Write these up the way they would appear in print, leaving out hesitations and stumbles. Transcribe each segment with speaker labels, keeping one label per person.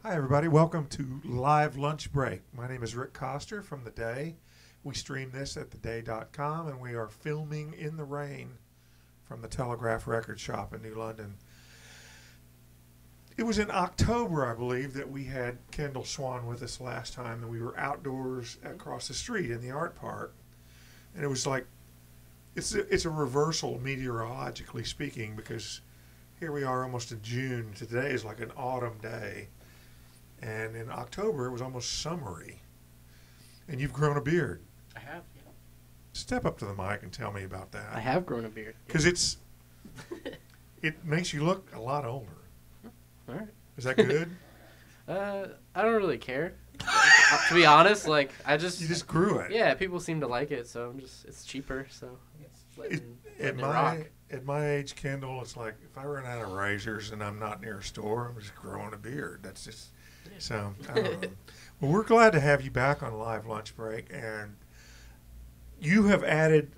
Speaker 1: Hi, everybody. Welcome to Live Lunch Break. My name is Rick Coster from The Day. We stream this at theday.com, and we are filming in the rain from the Telegraph Record Shop in New London. It was in October, I believe, that we had Kendall Swan with us last time, and we were outdoors across the street in the art park. And it was like, it's a reversal meteorologically speaking, because here we are almost in June. Today is like an autumn day. And in October, it was almost summery. And you've grown a beard.
Speaker 2: I have, yeah.
Speaker 1: Step up to the mic and tell me about that.
Speaker 2: I have grown a beard.
Speaker 1: Because it makes you look a lot older.
Speaker 2: All right.
Speaker 1: Is that good?
Speaker 2: I don't really care. To be honest, like, I just...
Speaker 1: You just grew it.
Speaker 2: Yeah, people seem to like it, so it's cheaper, so letting it rock.
Speaker 1: At my age, Kendall, it's like, if I run out of razors and I'm not near a store, I'm just growing a beard. That's just... So, I don't know. Well, we're glad to have you back on Live Lunch Break, and you have added,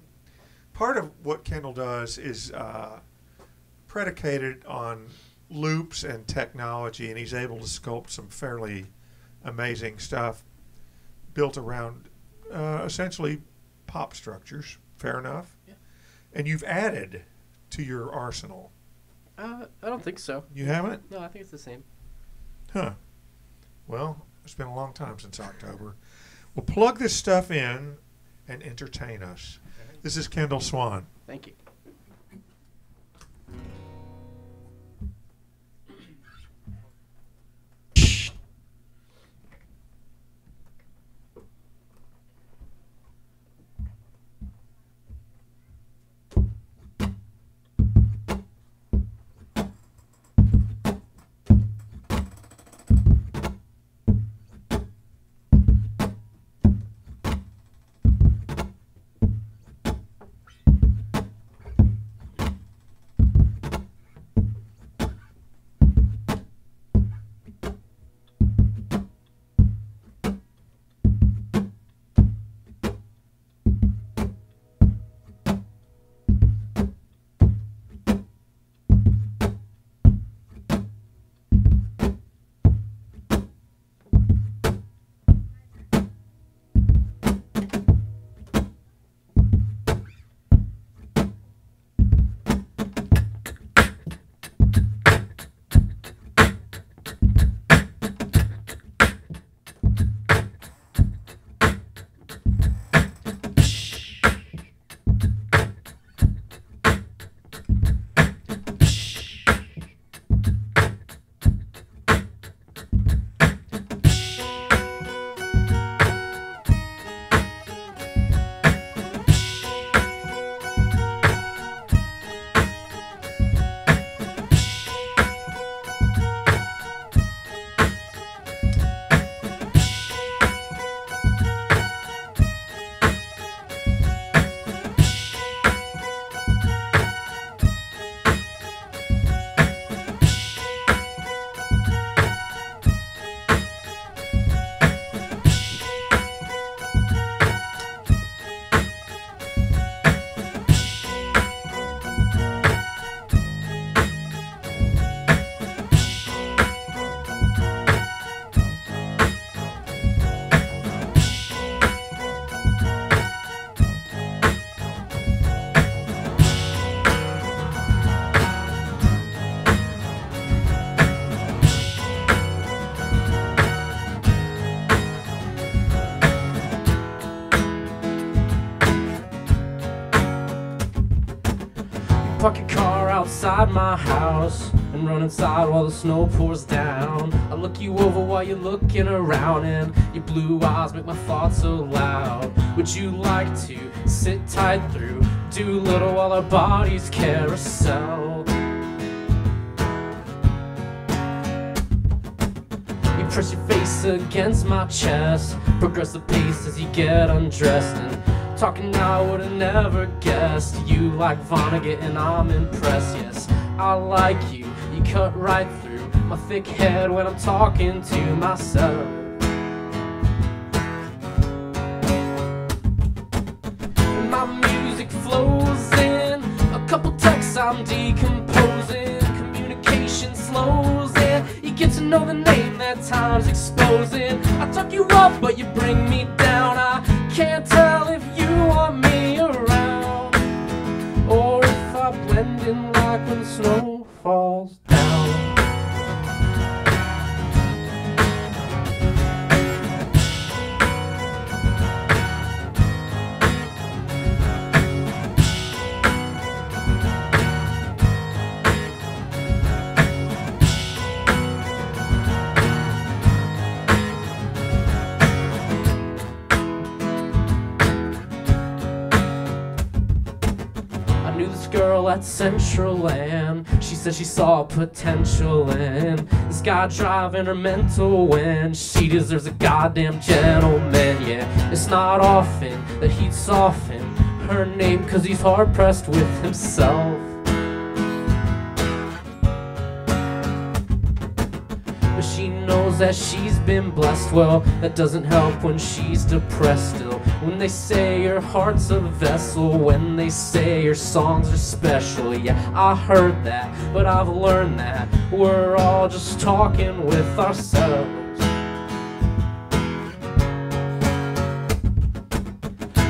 Speaker 1: part of what Kendall does is predicated on loops and technology, and he's able to sculpt some fairly amazing stuff built around essentially pop structures. Fair enough?
Speaker 2: Yeah.
Speaker 1: And you've added to your arsenal.
Speaker 2: I don't think so.
Speaker 1: You haven't?
Speaker 2: No, I think it's the same.
Speaker 1: Huh. Well, it's been a long time since October. Well, plug this stuff in and entertain us. This is Kendall Swan.
Speaker 2: Thank you. Park your car outside my house and run inside while the snow pours down. I look you over while you're looking around, and your blue eyes make my thoughts so loud. Would you like to sit tight through Doolittle while our bodies carousel? You press your face against my chest, progress the pace as you get undressed, and talking now I would've never guessed you like Vonnegut, and I'm impressed. Yes, I like you. You cut right through my thick head when I'm talking to myself. And my music flows in, a couple texts I'm decomposing, communication slows in, you get to you know the name that time's exposing? I tuck you up, but you bring me down. I can't tell if you want me around, or if I blend in like when the snow falls down. Girl at Central Land, she said she saw potential in this guy driving her mental when she deserves a goddamn gentleman. Yeah, it's not often that he'd soften her name, cause he's hard pressed with himself. But she knows that she's been blessed. Well, that doesn't help when she's depressed still. When they say your heart's a vessel, when they say your songs are special. Yeah, I heard that, but I've learned that we're all just talking with ourselves.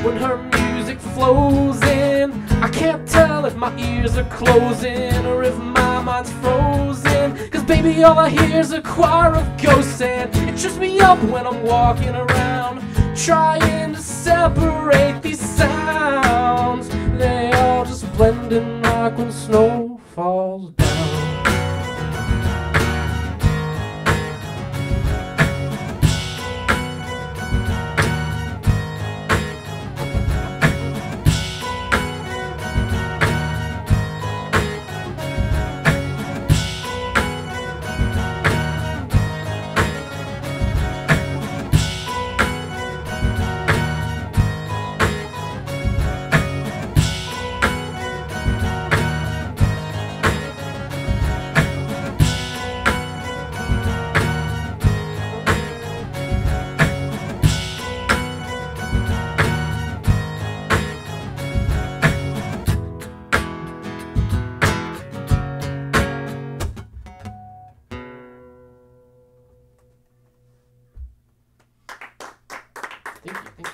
Speaker 2: When her music flows in, I can't tell if my ears are closing or if my mind's frozen. Cause baby, all I hear's a choir of ghosts, and it trips me up when I'm walking around trying to separate these sounds. They all just blend in like when snow falls down. Thank you.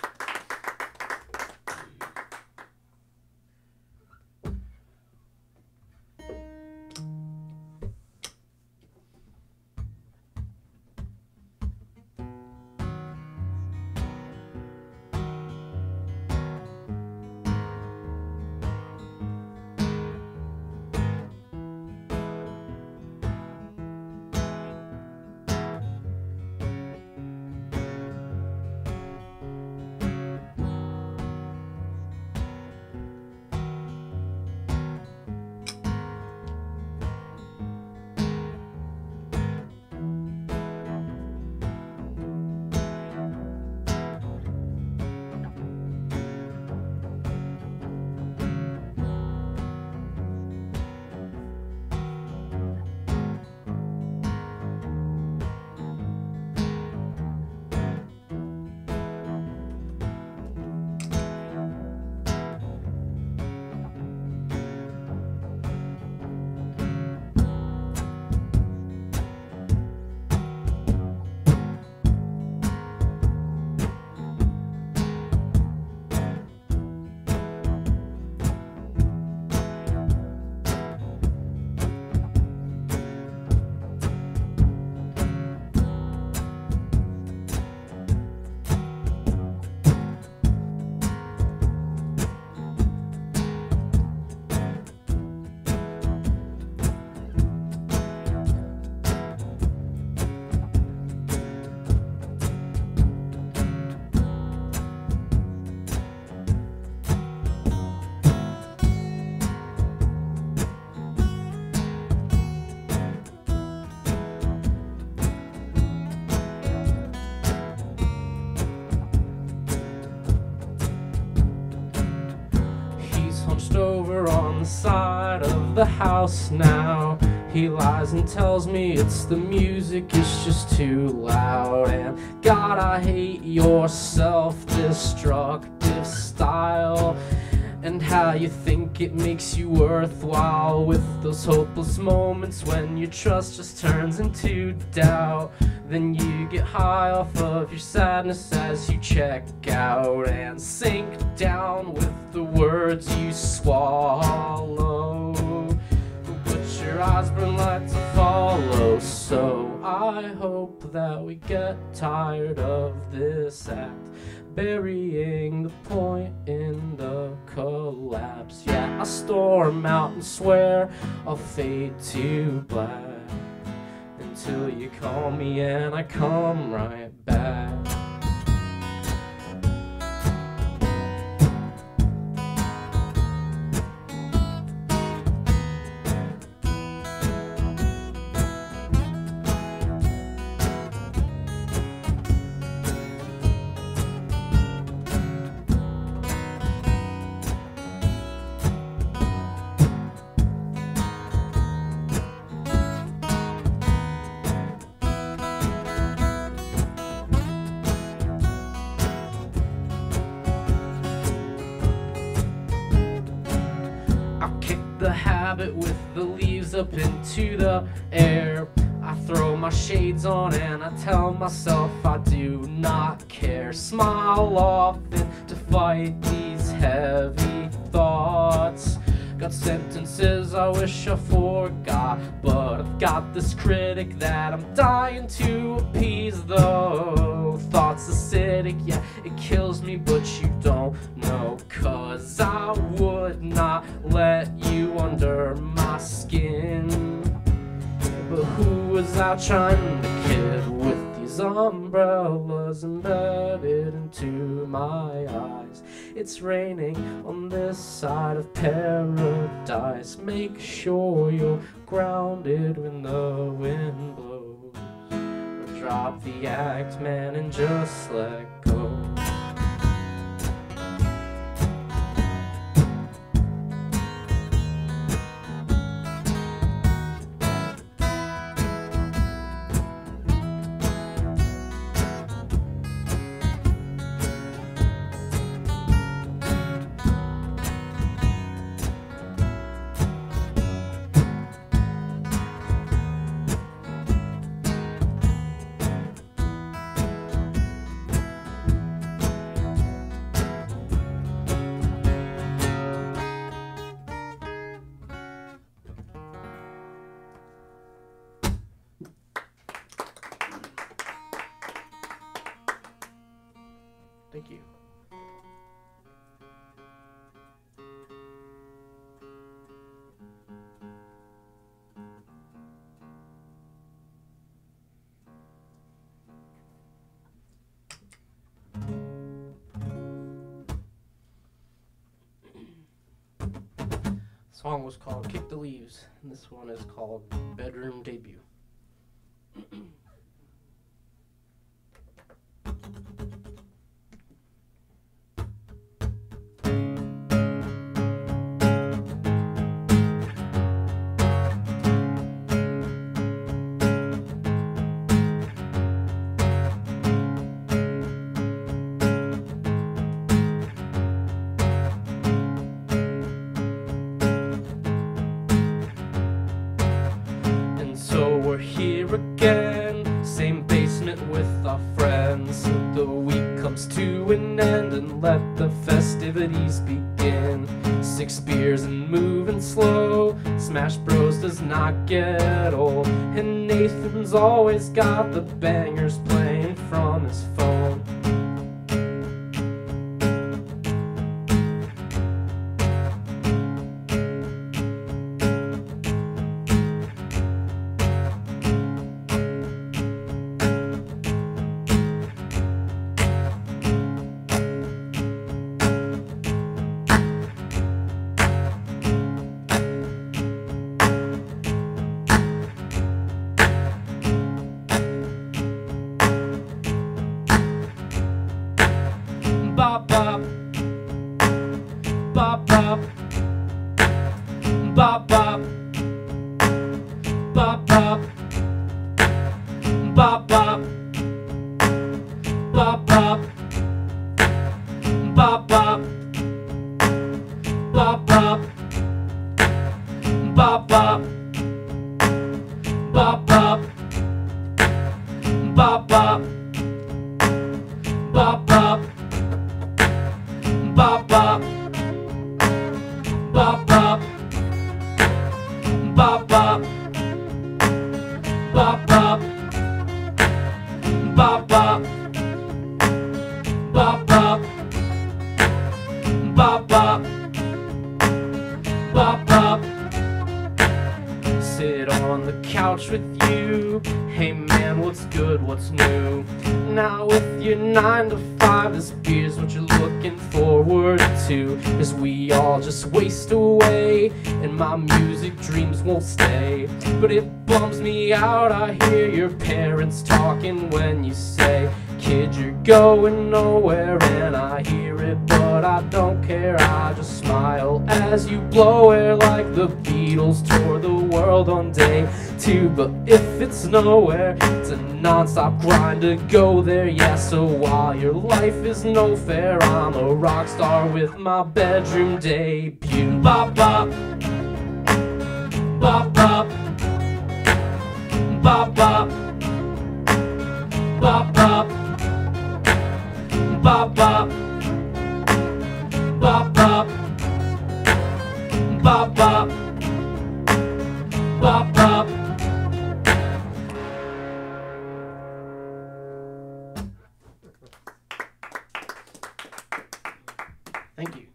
Speaker 2: Over on the side of the house now, he lies and tells me it's the music, it's just too loud. And God, I hate your self-destructive style. and how you think it makes you worthwhile, with those hopeless moments when your trust just turns into doubt. Then you get high off of your sadness as you check out and sink down with the words you swallow, but your eyes burn like to follow. So I hope that we get tired of this act, burying the point in the collapse. Yeah, I storm out and swear I'll fade to black until you call me and I come right back. The habit with the leaves up into the air. I throw my shades on and I tell myself I do not care. Smile often to fight these heavy thoughts. Got sentences I wish I forgot, but I've got this critic that I'm dying to appease, though. Thoughts acidic, yeah, it kills me, but you don't know, 'cause I would not let you under my skin. But who was I trying to kid with these umbrellas embedded into my eyes? It's raining on this side of paradise. Make sure you're grounded when the wind blows. Or drop the act, man, and just let go. Thank you. The song was called Kick the Leaves, and this one is called Bedroom Debut. Here again, same basement with our friends. The week comes to an end and let the festivities begin. 6 beers and moving slow. Smash Bros does not get old, and Nathan's always got the bangers playing from his phone. Bop bop, bop bop, bop bop, bop bop, bop bop, bop bop, bop bop, bop bop, bop bop, bop bop, bop bop, bop bop, bop bop, bop bop, bop bop, bop bop, bop bop. Sit on the couch with you. Hey man, what's good, what's new? Now with your 9 to 5, this beer's what you're looking forward to. Cause we all just waste away, and my music dreams won't stay. But it bums me out, I hear your parents talking when you say, kid, you're going nowhere. And I hear it, but I don't care. I just smile as you blow air like the Beatles toured the world on day 2. But if it's nowhere, it's a non-stop grind to go there. Yeah, so while your life is no fair, I'm a rock star with my bedroom debut. Bop bop, bop bop, bop bop, bop bop, bop bop, bop bop, bop bop, bop bop. Thank you.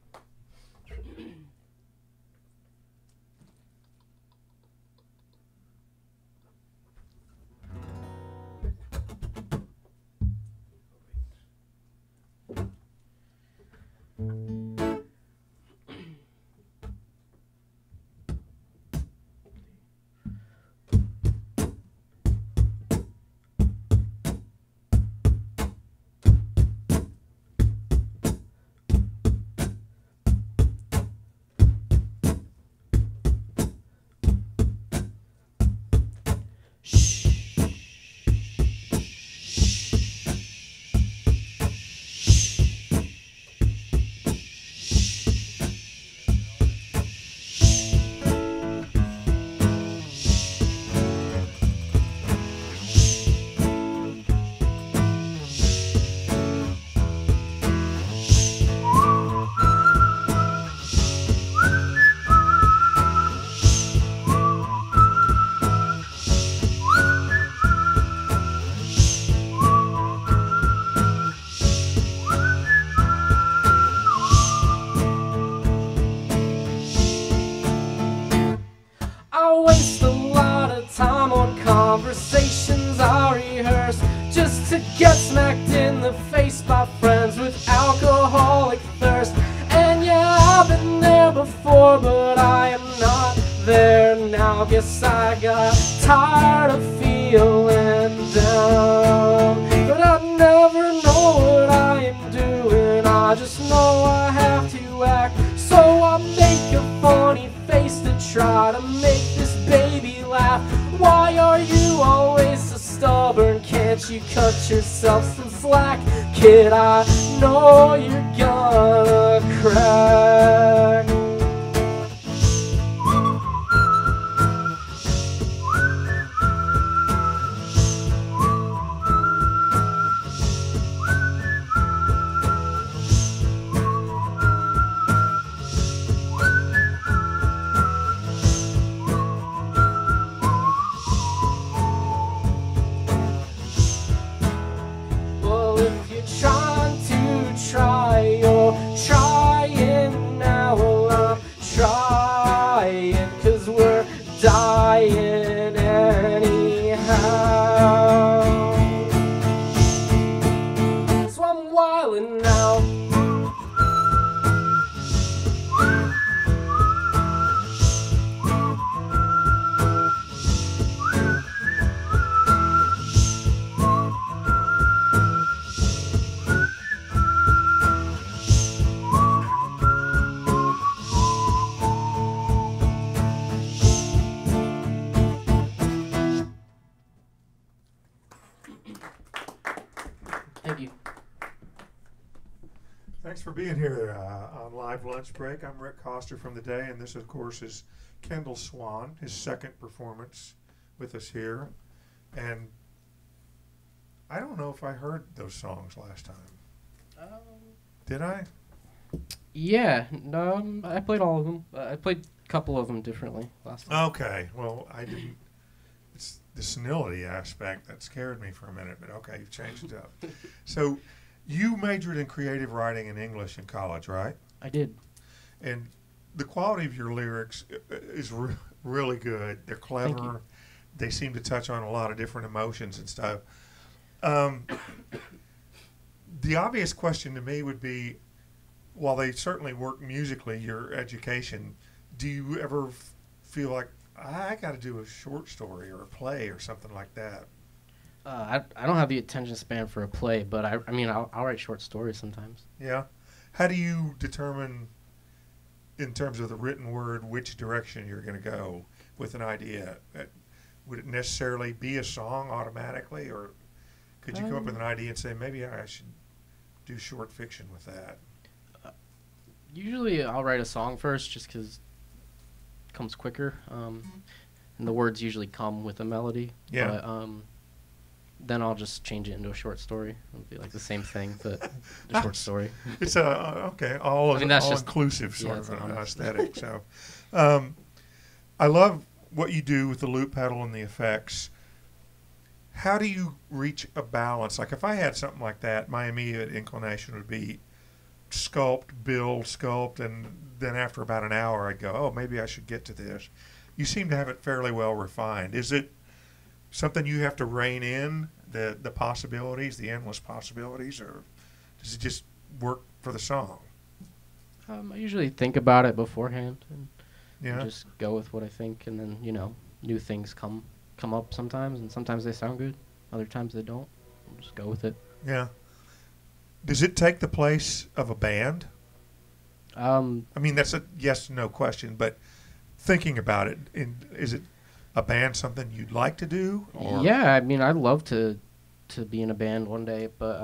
Speaker 2: I waste a lot of time on conversations I rehearse just to get smacked in the face by friends with alcoholic thirst. And yeah, I've been there before, but I am not there now. Guess I got tired of feeling down, but I never know what I am doing. I just know I have to act, so I make a funny face to try to make this baby laugh. Why are you always so stubborn? Can't you cut yourself some slack? Kid, I know you're gonna crack. Dying anyhow, so I'm wildin' now. Thank you.
Speaker 1: Thanks for being here on Live Lunch Break. I'm Rick Coster from The Day, and this, of course, is Kendall Swan, his second performance with us here. And I don't know if I heard those songs last time. Did I?
Speaker 2: Yeah, no, I played all of them. I played a couple of them differently last time.
Speaker 1: Okay. Well, I didn't. It's the senility aspect that scared me for a minute, but okay, you've changed it up. So, you majored in creative writing and English in college, right?
Speaker 2: I did.
Speaker 1: And the quality of your lyrics is really good. They're clever. They seem to touch on a lot of different emotions and stuff. The obvious question to me would be, while they certainly work musically, your education, do you ever feel like, I got to do a short story or a play or something like that?
Speaker 2: I don't have the attention span for a play, but I mean, I'll write short stories sometimes.
Speaker 1: Yeah. How do you determine, in terms of the written word, which direction you're going to go with an idea? Would it necessarily be a song automatically, or could you come up with an idea and say, maybe I should do short fiction with that?
Speaker 2: Usually I'll write a song first just because it comes quicker, and the words usually come with a melody.
Speaker 1: Yeah.
Speaker 2: But, then I'll just change it into a short story. It'll be like the same thing, but a short story.
Speaker 1: It's okay, all inclusive sort of an aesthetic. So, I love what you do with the loop pedal and the effects. How do you reach a balance? Like if I had something like that, my immediate inclination would be sculpt, build, sculpt, and then after about an hour I'd go, oh, maybe I should get to this. You seem to have it fairly well refined. Is it something you have to rein in, the possibilities, the endless possibilities, or does it just work for the song?
Speaker 2: I usually think about it beforehand and
Speaker 1: Yeah.
Speaker 2: just go with what I think, and then, you know, new things come up sometimes, and sometimes they sound good, other times they don't. I'll just go with it.
Speaker 1: Yeah. Does it take the place of a band? I mean, that's a yes/no question, but thinking about it, is it a band something you'd like to do? Or?
Speaker 2: Yeah, I mean, I'd love to be in a band one day, but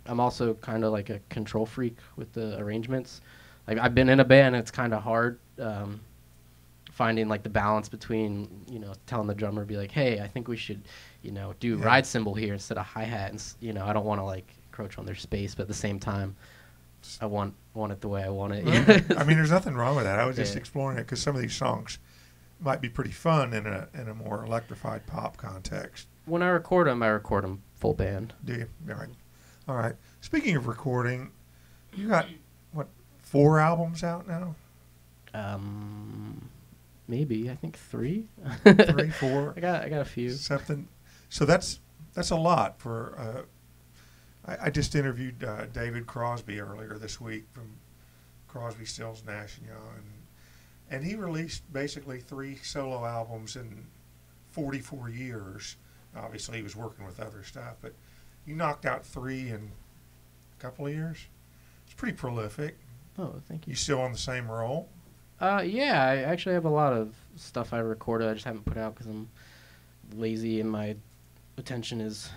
Speaker 2: I'm also kind of like a control freak with the arrangements. Like I've been in a band, and it's kind of hard finding like the balance between, you know, telling the drummer, be like, hey, I think we should, you know, do ride cymbal here instead of hi-hat, and you know, I don't want to like encroach on their space, but at the same time, I want it the way I want it.
Speaker 1: Right. I mean, there's nothing wrong with that. I was just exploring it because some of these songs might be pretty fun in a more electrified pop context.
Speaker 2: When I record them full band.
Speaker 1: Do you? All right. All right. Speaking of recording, you got, what, 4 albums out now?
Speaker 2: Maybe. I think 3.
Speaker 1: 3, 4?
Speaker 2: I got a few.
Speaker 1: Something. So that's a lot for... I just interviewed David Crosby earlier this week from Crosby, Stills, Nash & Young, and he released basically 3 solo albums in 44 years. Obviously, he was working with other stuff, but you knocked out 3 in a couple of years. It's pretty prolific.
Speaker 2: Oh, thank you.
Speaker 1: You still on the same roll?
Speaker 2: Yeah, I actually have a lot of stuff I recorded. I just haven't put out because I'm lazy and my attention is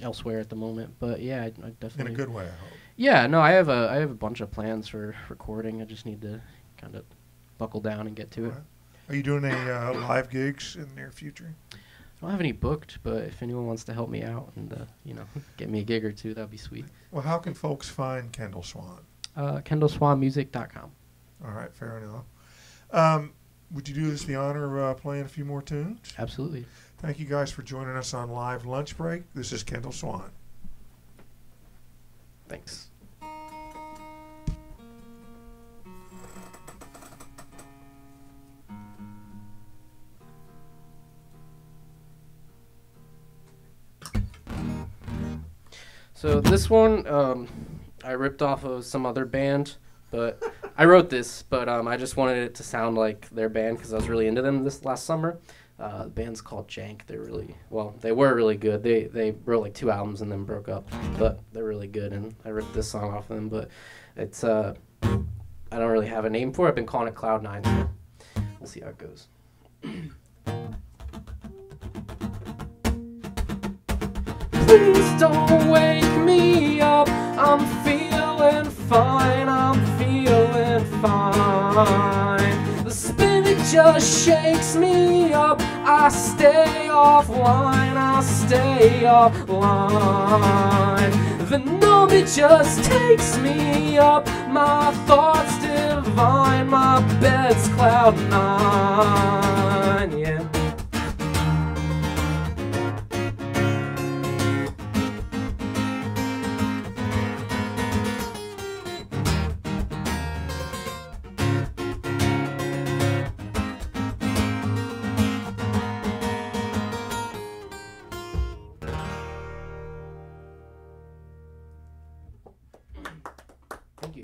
Speaker 2: elsewhere at the moment. But yeah, I definitely.
Speaker 1: In a good way, I hope.
Speaker 2: Yeah, no, I have a bunch of plans for recording. I just need to kind of buckle down and get to it.
Speaker 1: Right. Are you doing any live gigs in the near future?
Speaker 2: I don't have any booked, but if anyone wants to help me out and you know, get me a gig or two, that'd be sweet.
Speaker 1: Well, how can folks find Kendall Swan?
Speaker 2: KendallSwanMusic.com.
Speaker 1: All right, fair enough. Would you do us the honor of playing a few more tunes?
Speaker 2: Absolutely.
Speaker 1: Thank you guys for joining us on Live Lunch Break. This is Kendall Swan.
Speaker 2: Thanks. So this one, I ripped off of some other band, but I wrote this, but I just wanted it to sound like their band because I was really into them this last summer. The band's called Jank. They were really good. They wrote like 2 albums and then broke up, but they're really good, and I ripped this song off of them, but it's, I don't really have a name for it. I've been calling it Cloud 9, so we'll see how it goes. Please don't wake me up, I'm feeling fine, I'm feeling fine. The spinach just shakes me up. I stay offline, I stay offline. The number just takes me up. My thoughts divine, my bed's cloud nine. Yeah. Thank you.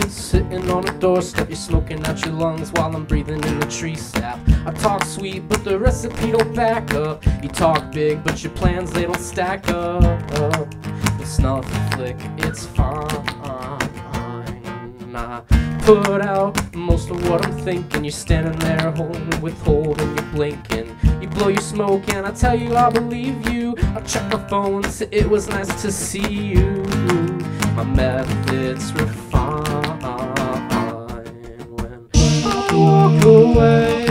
Speaker 2: Sitting on a doorstep, you're smoking out your lungs while I'm breathing in the tree sap. I talk sweet, but the recipe don't back up. You talk big, but your plans, they don't stack up. The snuff flick, it's fine. I put out most of what I'm thinking. You're standing there holding, withholding, you're blinking. You blow your smoke and I tell you I believe you. I check my phone, say it was nice to see you. My methods refined. Walk away,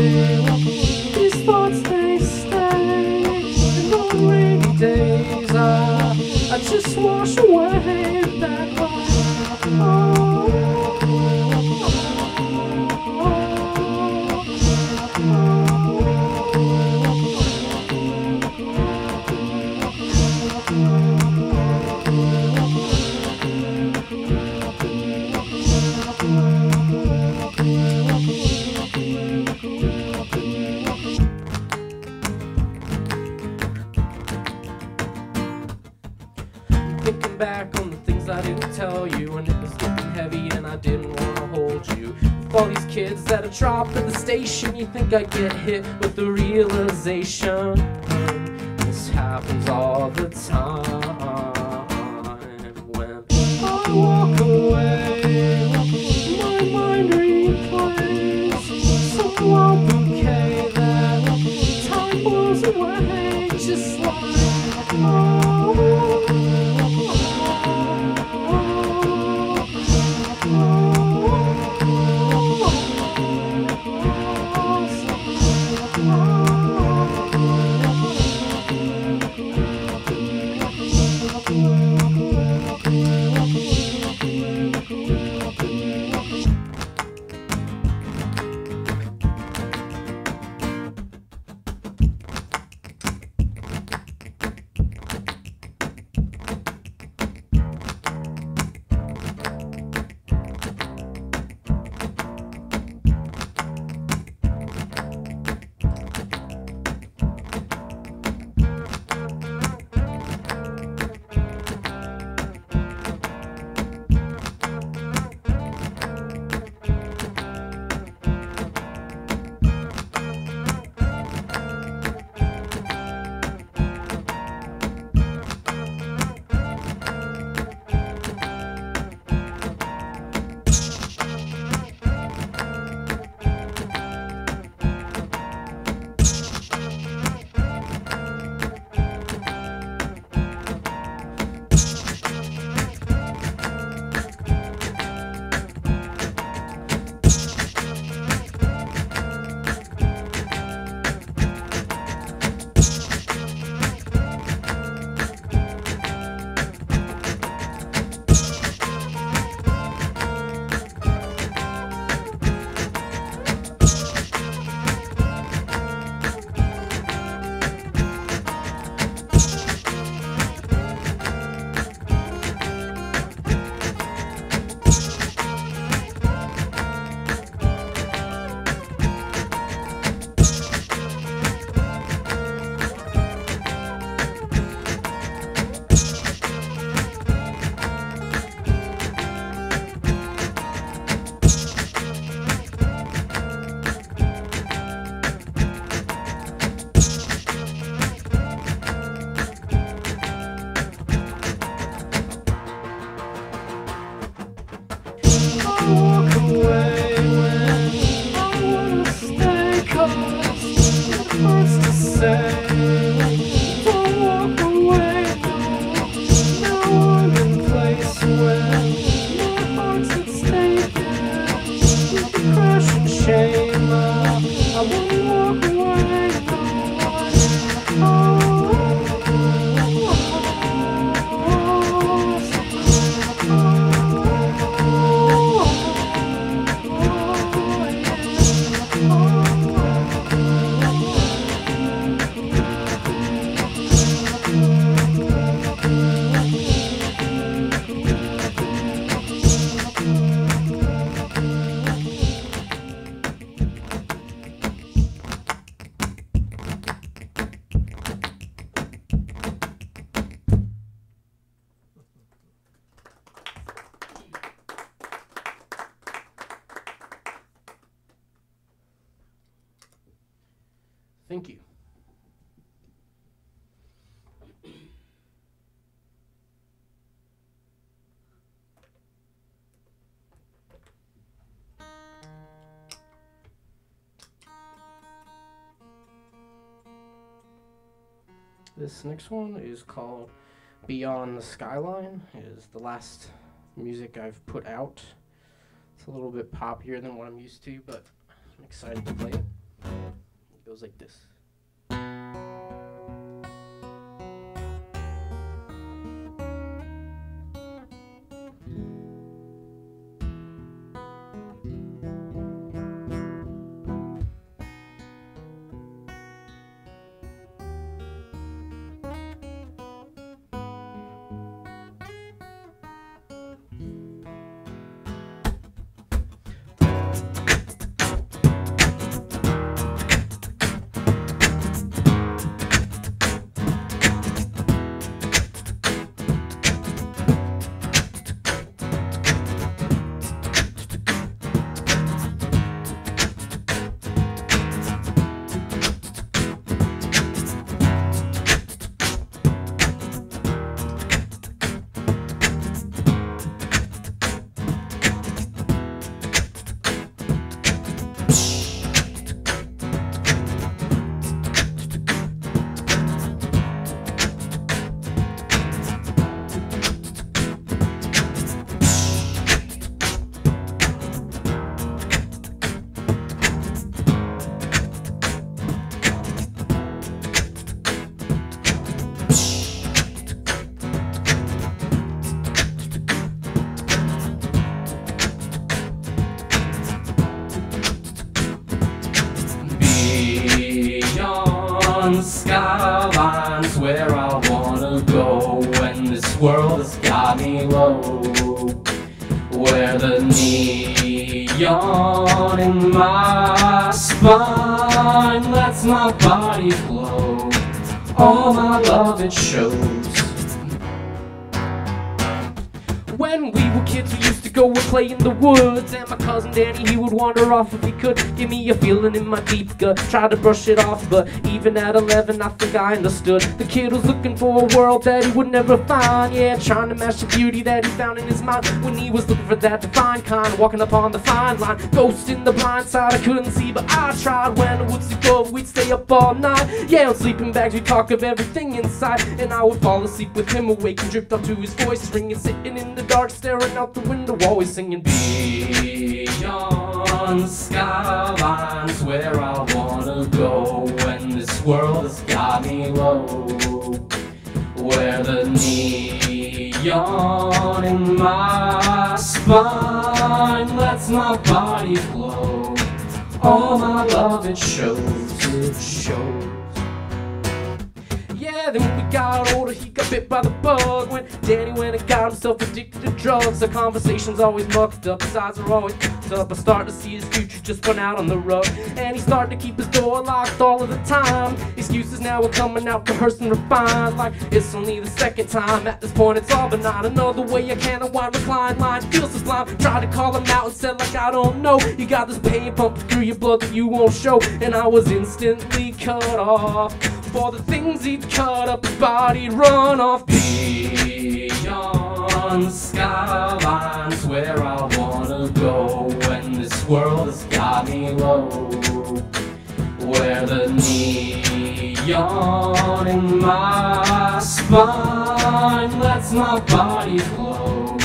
Speaker 2: these thoughts they stay. And on the rainy days I just wash away that light. Thinking back on the things I didn't tell you, and it was getting heavy and I didn't want to hold you. With all these kids that are dropped at the station, you think I get hit with the realization happens all the time. When I walk away, my mind replays some wild bouquet that time blows away, just like thank you. This next one is called Beyond the Skyline. It is the last music I've put out. It's a little bit poppier than what I'm used to, but I'm excited to play it. It goes like this. skyline's where I wanna go when this world has got me low. Where the neon in my spine lets my body glow. All my love it shows. When we were kids, we used to go and play in the woods, and my cousin Danny, he would wander off if he could. Give me a feeling in my deep gut, tried to brush it off, but even at 11 I think I understood. The kid was looking for a world that he would never find, yeah, trying to match the beauty that he found in his mind. When he was looking for that defined kind, walking upon the fine line, ghost in the blind side I couldn't see, but I tried. When the woods would go, we'd stay up all night, yeah, on sleeping bags we'd talk of everything inside, and I would fall asleep with him awake and drift off to his voice ringing, sitting in the dark, staring out the window, always singing. Beyond skylines where I wanna go when this world has got me low. Where the neon in my spine lets my body glow. All my love it shows, it shows. Yeah, then when we got older, he got bit by the bug. When Danny went and got himself addicted to drugs, the conversation's always mucked up, his eyes are always fucked up. I start to see his future just run out on the rug, and he started to keep his door locked all of the time. Excuses now are coming out rehearsed and refined, like it's only the second time. At this point it's all benign. Another way I can't unwind, recline, line feels sublime. Tried to call him out and said like I don't know. You got this pain pumping through your blood that you won't show, and I was instantly cut off. For the things he'd cut up, his body'd run off. Beyond skylines where I wanna go when this world has got me low. Where the neon in my spine lets my body glow.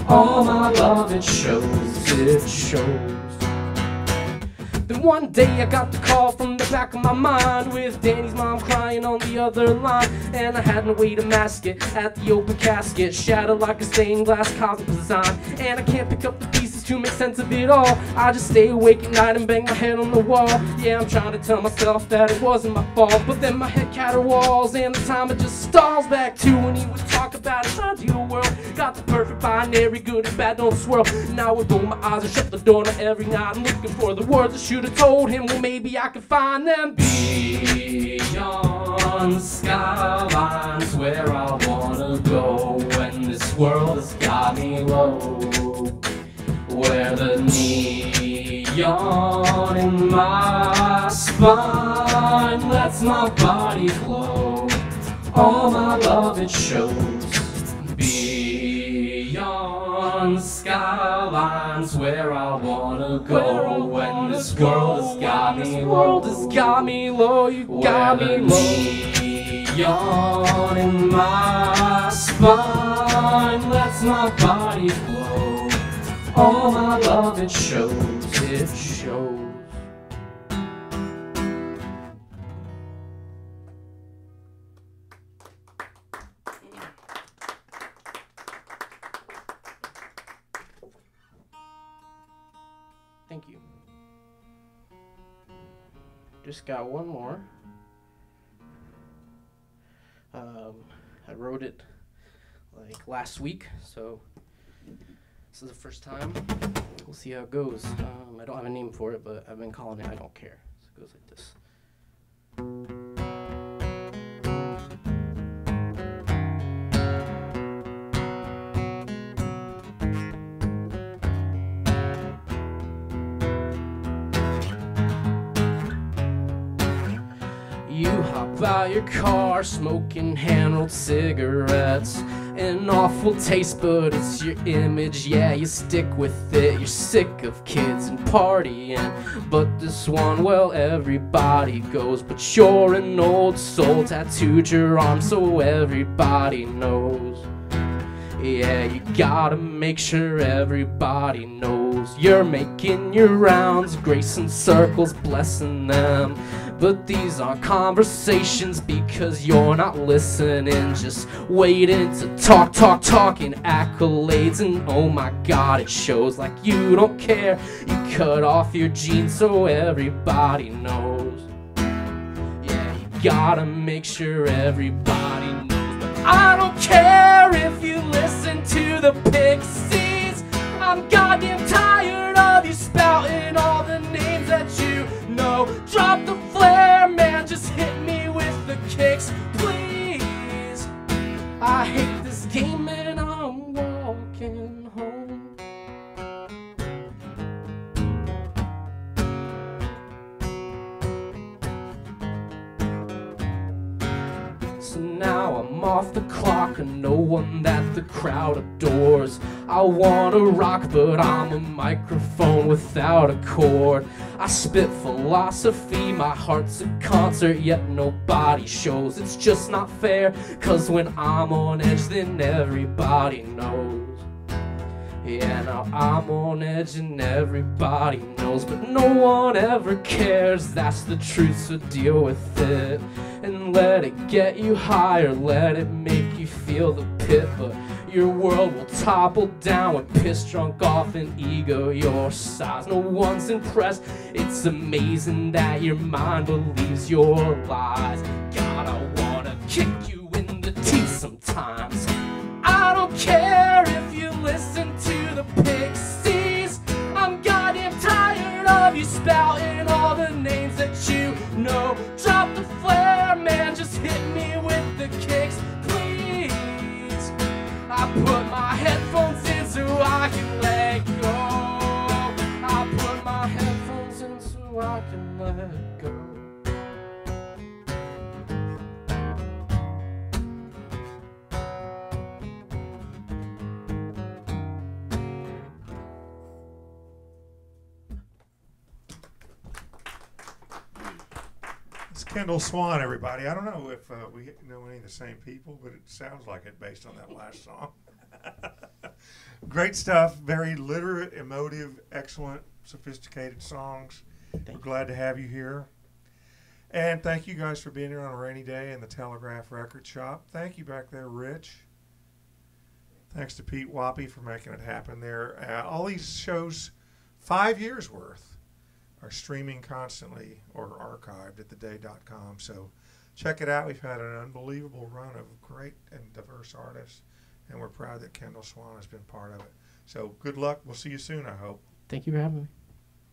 Speaker 2: All my love it shows, it shows. Then one day I got the call from the back of my mind, with Danny's mom crying on the other line, and I had no way to mask it at the open casket, shattered like a stained glass cosmic design. And I can't pick up the pieces to make sense of it all. I just stay awake at night and bang my head on the wall. Yeah, I'm trying to tell myself that it wasn't my fault, but then my head caterwauls, and the time it just stalls back to when he would talk about his ideal world. Got the perfect binary, good and bad don't swirl. Now I would roll my eyes and shut the door every night. I'm looking for the words I should have told him, well maybe I could find them. Beyond skylines where I wanna go when this world has got me low. Where the neon in my spine lets my body glow. All my love it shows. Beyond skylines where I wanna go when this world has got me low. You got me low. Neon in my spine lets my body glow. All my love it shows, it shows. Thank you. Just got one more. I wrote it like last week, so this is the first time. We'll see how it goes. I don't have a name for it, but I've been calling it I Don't Care. So it goes like this. You hop out your car, smoking hand-rolled cigarettes. An awful taste, but it's your image, yeah, you stick with it. You're sick of kids and partying, but this one, well, everybody goes. But you're an old soul, tattooed your arm so everybody knows. Yeah, you gotta make sure everybody knows. You're making your rounds, gracing circles, blessing them. But these are conversations because you're not listening, just waiting to talking accolades. And oh my god, it shows like you don't care. You cut off your jeans so everybody knows. Yeah, you gotta make sure everybody knows. But I don't care if you listen to the Pixies. I'm goddamn tired of you spouting all the names that you know. Drop the flare, man, just hit me with the kicks, please. I hate this game and I'm walking home. So now I'm off the clock and no one that the crowd adores. I wanna rock but I'm a microphone without a cord. I spit philosophy, my heart's a concert yet nobody shows. It's just not fair, cause when I'm on edge then everybody knows. Yeah, now I'm on edge and everybody knows, but no one ever cares, that's the truth, so deal with it. And let it get you higher, let it make you feel the pit, but your world will topple down when piss drunk off an ego your size. No one's impressed, it's amazing that your mind believes your lies. God, I wanna kick you in the teeth sometimes. I don't care if you listen to the Pixies. I'm goddamn tired of you spouting all the names that you know. Drop the flare, man, just hit me with the kicks, please. I put my headphones in so I can let go. I put my headphones in so I can let go.
Speaker 1: It's Kendall Swan, everybody. I don't know if we know any of the same people, but it sounds like it based on that last song. Great stuff. Very literate, emotive, excellent, sophisticated songs. We're glad to have you here. And thank you guys for being here on a rainy day in the Telegraph Record Shop. Thank you back there, Rich. Thanks to Pete Wappy for making it happen there. All these shows, 5 years worth, are streaming constantly or archived at theday.com. So check it out. We've had an unbelievable run of great and diverse artists, and we're proud that Kendall Swan has been part of it. So good luck. We'll see you soon, I hope.
Speaker 2: Thank you for having me.